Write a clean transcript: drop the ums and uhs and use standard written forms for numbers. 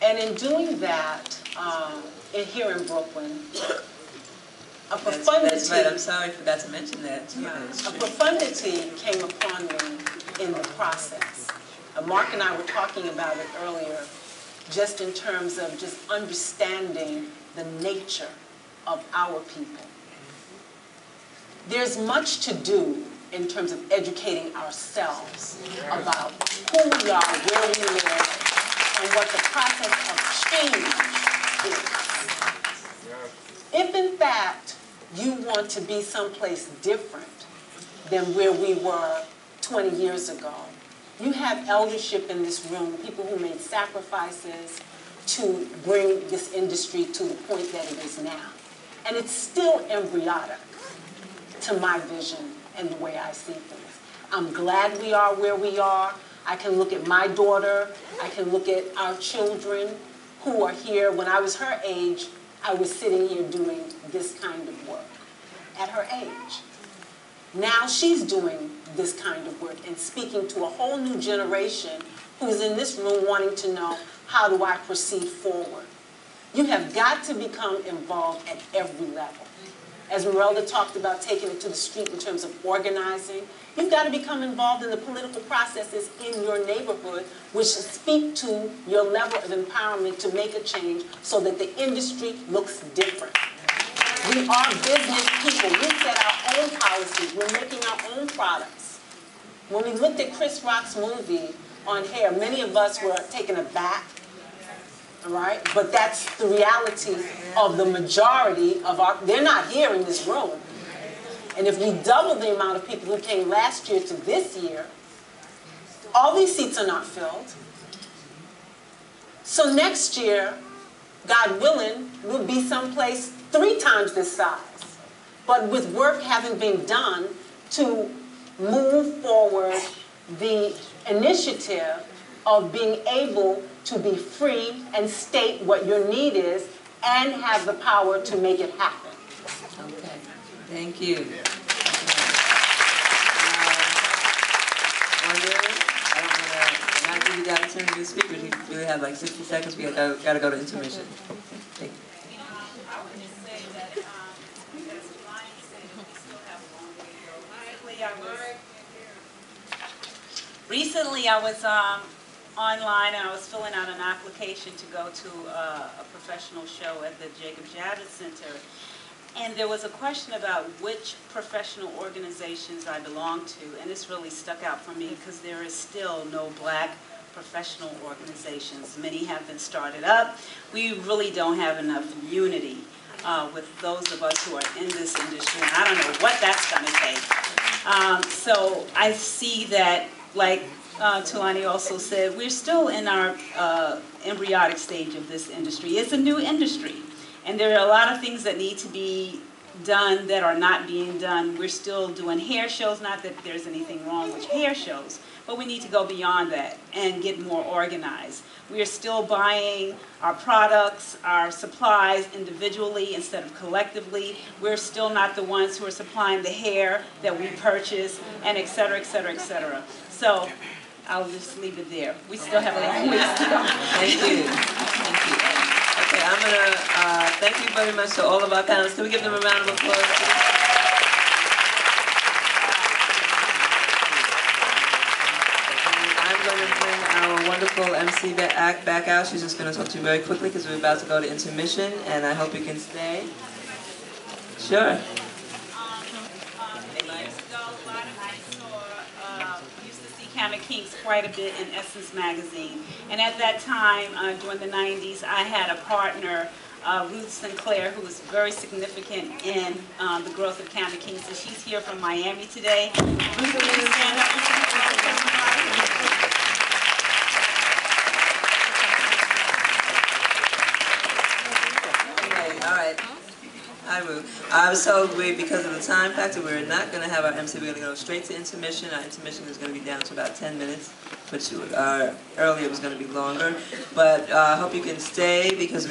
And in doing that, here in Brooklyn, a profundity. That's right. I'm sorry I forgot to mention that. A profundity came upon me in the process. Mark and I were talking about it earlier, just in terms of just understanding the nature of our people. There's much to do in terms of educating ourselves about who we are, where we live, and what the process of change is. If in fact you want to be someplace different than where we were 20 years ago, you have eldership in this room, people who made sacrifices to bring this industry to the point that it is now. And it's still embryonic to my vision and the way I see things. I'm glad we are where we are. I can look at my daughter. I can look at our children who are here. When I was her age, I was sitting here doing this kind of work at her age. Now she's doing this kind of work and speaking to a whole new generation who's in this room wanting to know, how do I proceed forward? You have got to become involved at every level. As Merelda talked about taking it to the street in terms of organizing, you've got to become involved in the political processes in your neighborhood, which speak to your level of empowerment to make a change so that the industry looks different. We are business people. We set our own policies. We're making our own products. When we looked at Chris Rock's movie on hair, many of us were taken aback, right? But that's the reality of the majority of our, they're not here in this room. And if we double the amount of people who came last year to this year, all these seats are not filled. So next year, God willing, we'll be someplace 3 times this size. But with work having been done to move forward the initiative of being able to be free and state what your need is and have the power to make it happen. Okay, thank you. I don't want to not give you the opportunity to speak, but you really have like 60 seconds. We got to go to intermission. Thank you. I would just say that, as Ryan said, we still have a long way to go. Recently I was online and I was filling out an application to go to a professional show at the Jacob Javits Center. And there was a question about which professional organizations I belong to, and this really stuck out for me because there is still no black professional organizations. Many have been started up. We really don't have enough unity with those of us who are in this industry, and I don't know what that's going to take. So I see that, like Tulani also said, we're still in our embryonic stage of this industry. It's a new industry. And there are a lot of things that need to be done that are not being done. We're still doing hair shows, not that there's anything wrong with hair shows, but we need to go beyond that and get more organized. We are still buying our products, our supplies individually instead of collectively. We're still not the ones who are supplying the hair that we purchase, and et cetera, et cetera, et cetera. So I'll just leave it there. We still have a long ways to go. Thank you. Thank you. Okay, I'm going to thank you very much to all of our panelists. Can we give them a round of applause, please? I'm going to bring our wonderful MC back out. She's just going to talk to you very quickly because we're about to go to intermission, and I hope you can stay. Sure. Camet Kings quite a bit in Essence magazine, and at that time during the 90s I had a partner, Ruth Sinclair, who was very significant in the growth of Camet Kings, and she's here from Miami today. Ruth, please stand up and okay, all right. Hi, Ruth. I was told because of the time factor, we're not going to have our MC. We're going to go straight to intermission. Our intermission is going to be down to about 10 minutes, which earlier was going to be longer. But I hope you can stay because